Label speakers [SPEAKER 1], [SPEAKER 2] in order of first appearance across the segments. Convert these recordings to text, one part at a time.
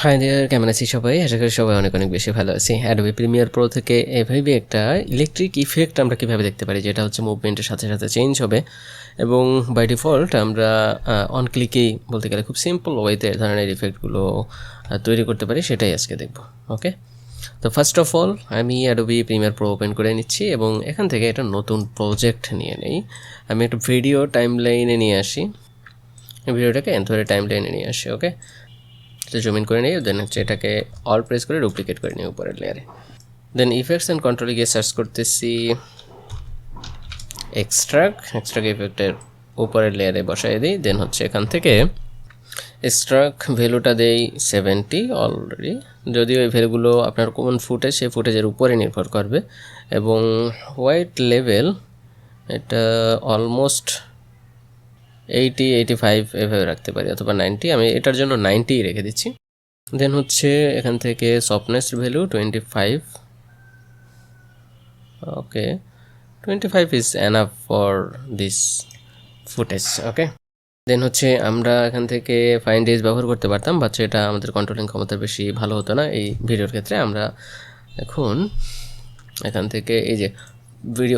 [SPEAKER 1] Hi there, কেমন আছি সবাই? আশা করি সবাই অনেক অনেক বেশি ভালো আছি। অ্যাডোবি প্রিমিয়ার প্রো থেকে এভাবে একটা ইলেকট্রিক ইফেক্ট আমরা কীভাবে দেখতে পারি, যেটা হচ্ছে মুভমেন্টের সাথে সাথে চেঞ্জ হবে এবং বাই ডিফল্ট আমরা অন ক্লিকেই বলতে গেলে খুব সিম্পল ওয়েতে ধরনের ইফেক্টগুলো তৈরি করতে পারি, সেটাই আজকে দেখব। ওকে, তো ফার্স্ট অফ অল আমি অ্যাডোবি প্রিমিয়ার প্রো ওপেন করে নিচ্ছি এবং এখান থেকে একটা নতুন প্রজেক্ট নিয়ে নেই। আমি একটা ভিডিও টাইমলাইনে নিয়ে আসি, ভিডিওটাকে ধরে টাইমলাইনে নিয়ে আসি। ওকে, তো জুম ইন করে নিই, দেন হচ্ছে এটাকে অল প্রেস করে ডুপ্লিকেট করে নিই উপরের লেয়ারে। দেন ইফেক্টস অ্যান্ড কন্ট্রোলে গিয়ে সার্চ করতেছি এক্সট্রাক্ট ইফেক্টের উপরের লেয়ারে বসাই দিই। দেন হচ্ছে এখান থেকে এক্সট্রাক্ট ভ্যালুটা দেই 70 অলরেডি, যদিও এই ভ্যালুগুলো আপনার কোন ফুটেজ সেই ফুটেজের উপরে নির্ভর করবে। এবং হোয়াইট লেভেল এটা অলমোস্ট 80-85 এভাবে রাখতে পারি, অথবা 90। আমি এটার জন্য 90 রেখে দিচ্ছি। দেন হচ্ছে এখান থেকে softness value 25। Okay, 25 is enough for this footage. Okay, then হচ্ছে আমরা এখান থেকে ফাইন ডেজ ব্যবহার করতে পারতাম, বাট এটা আমাদের কন্ট্রোলিং ক্ষমতা বেশি ভালো হতো না এই ভিডিওর ক্ষেত্রে। আমরা এখন এখান থেকে এই যে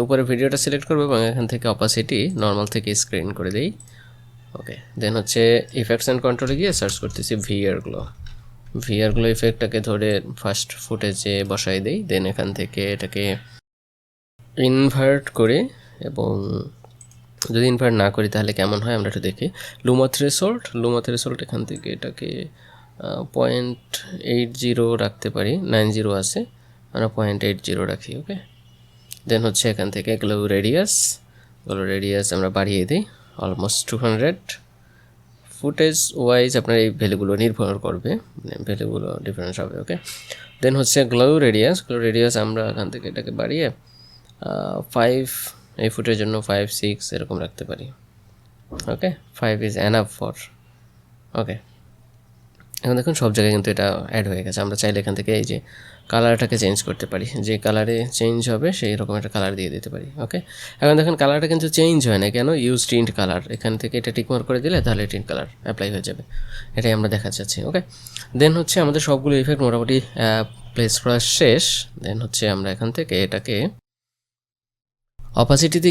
[SPEAKER 1] উপরে ভিডিওটা সিলেক্ট করবো এবং এখান থেকে অপাসিটি নর্মাল থেকে স্ক্রিন করে দিই। ওকে, দেন হচ্ছে ইফেক্টস অ্যান্ড কন্ট্রোলে গিয়ে সার্চ করতেছি ভিআরগুলো ইফেক্টটাকে ধরে ফার্স্ট ফুটেজে বসাই দেই। দেন এখান থেকে এটাকে ইনভার্ট করে, এবং যদি ইনভার্ট না করি তাহলে কেমন হয় আমরা একটু দেখি। লুমা থ্রেশোল্ড এখান থেকে এটাকে 0.80 রাখতে পারি, 90 আছে, আমরা 0.80 রাখি। ওকে, দেন হচ্ছে এখান থেকে গ্লো রেডিয়াস আমরা বাড়িয়ে দিই অলমোস্ট 200। ফুটেজ ওয়াইজ আপনার এই ভ্যালুগুলো নির্ভর করবে, ভ্যালুগুলো ডিফারেন্স হবে। ওকে, দেন হচ্ছে গ্লো রেডিয়াস আমরা এখান থেকে এটাকে বাড়িয়ে 5, এই ফুটের জন্য 5-6 এরকম রাখতে পারি। ওকে, 5 ইজ এনাফ ফর। ওকে, এখন দেখুন সব জায়গায় কিন্তু এটা অ্যাড হয়ে গেছে। আমরা চাইলে এখান থেকে এই যে কালারটাকে চেঞ্জ করতে পারি, যে কালারে চেঞ্জ হবে সেই রকম একটা কালার দিয়ে দিতে পারি। ওকে, এখন দেখুন কালারটা কিন্তু চেঞ্জ হয় না কেন? ইউজ টিন্ট কালার, এখান থেকে এটা টিকমার্ক করে দিলে তাহলে টিন্ট কালার অ্যাপ্লাই হয়ে যাবে, এটাই আমরা দেখা যাচ্ছি। ওকে, দেন হচ্ছে আমাদের সবগুলো ইফেক্ট মোটামুটি প্লেস করা শেষ। দেন হচ্ছে আমরা এখান থেকে এটাকে অপাসিটিতে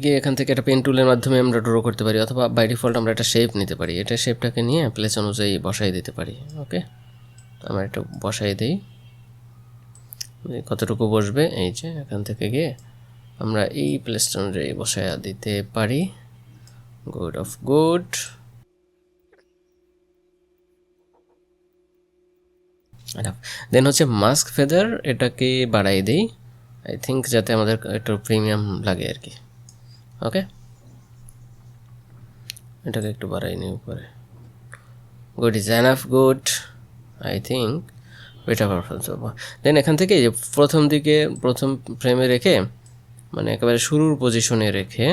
[SPEAKER 1] গিয়ে এখান থেকে একটা পেন টুলের মাধ্যমে আমরা ড্র করতে পারি, অথবা বাই ডিফল্ট আমরা একটা শেপ নিতে পারি। এটা শেপটাকে নিয়ে প্লেস অনুযায়ী বসাই দিতে পারি। ওকে, আমরা এটা বসাই দিই, কতটুকু বসবে এই যে এখান থেকে গিয়ে আমরা এই প্লেস অনুযায়ী বসাই দিতে পারি। গুড। দেন হচ্ছে মাস্ক ফেদার, এটাকে বাড়াই দিই আই থিঙ্ক, যাতে আমাদের একটু প্রিমিয়াম লাগে আর কি। ওকে, এটাকে একটু বাড়াই নিই উপরে। Good is enough, good I think এটা পারফরমেন্স হবে। দেন এখান থেকে যে প্রথম ফ্রেমে রেখে, মানে একেবারে শুরুর পজিশনে রেখে,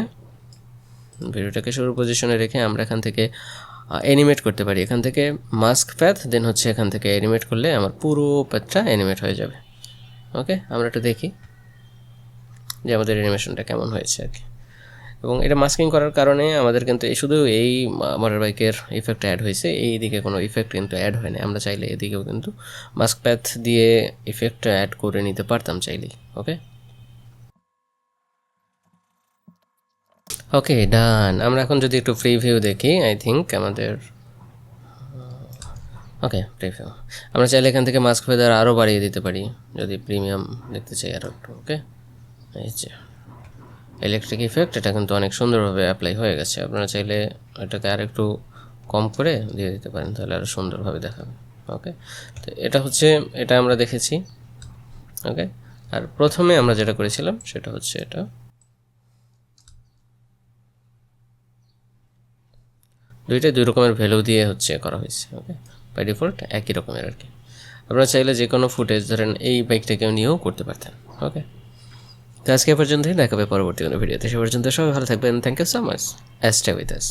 [SPEAKER 1] ভিডিওটাকে শুরুর পজিশনে রেখে আমরা এখান থেকে অ্যানিমেট করতে পারি। এখান থেকে মাস্ক প্যাথ, দেন হচ্ছে এখান থেকে অ্যানিমেট করলে আমার পুরো প্যাথটা অ্যানিমেট হয়ে যাবে। ওকে, আমরা একটু দেখি যে আমাদের অ্যানিমেশনটা কেমন হয়েছে আর কি। এবং এটা মাস্কিং করার কারণে আমাদের কিন্তু শুধু এই মোটর বাইকের ইফেক্ট অ্যাড হয়েছে, এই দিকে কোনো ইফেক্ট কিন্তু অ্যাড হয় না। আমরা চাইলে এদিকেও কিন্তু মাস্ক প্যাথ দিয়ে ইফেক্ট অ্যাড করে নিতে পারতাম চাইলেই। ওকে ডান। আমরা এখন যদি একটু প্রিভিউ দেখি, আই থিঙ্ক আমাদের ওকে প্রিভিউ, আমরা চাইলে এখান থেকে মাস্ক ফেদার আরও বাড়িয়ে দিতে পারি যদি প্রিমিয়াম দেখতে চাই আরও একটু। ওকে, এই যে ইলেকট্রিক ইফেক্ট, এটা কিন্তু অনেক সুন্দরভাবে অ্যাপ্লাই হয়ে গেছে। আপনারা চাইলে এটাকে আর একটু কম করে দিয়ে দিতে পারেন, তাহলে আরও সুন্দরভাবে দেখাবে। ওকে, তো এটা আমরা দেখেছি। ওকে, আর প্রথমে আমরা যেটা করেছিলাম সেটা হচ্ছে এটা দুই রকমের ভ্যালু দিয়ে করা হয়েছে। ওকে, বাই ডিফল্ট একই রকমের আর কি। আপনারা চাইলে যে কোনো ফুটেজ ধরেন এই বাইকটাকেও নিয়েও করতে পারতেন। ওকে, তো আজকে পর্যন্তই, দেখাবে পরবর্তী কোনো ভিডিওতে। সে পর্যন্ত সবাই ভালো থাকবেন। Thank you so much, stay with us.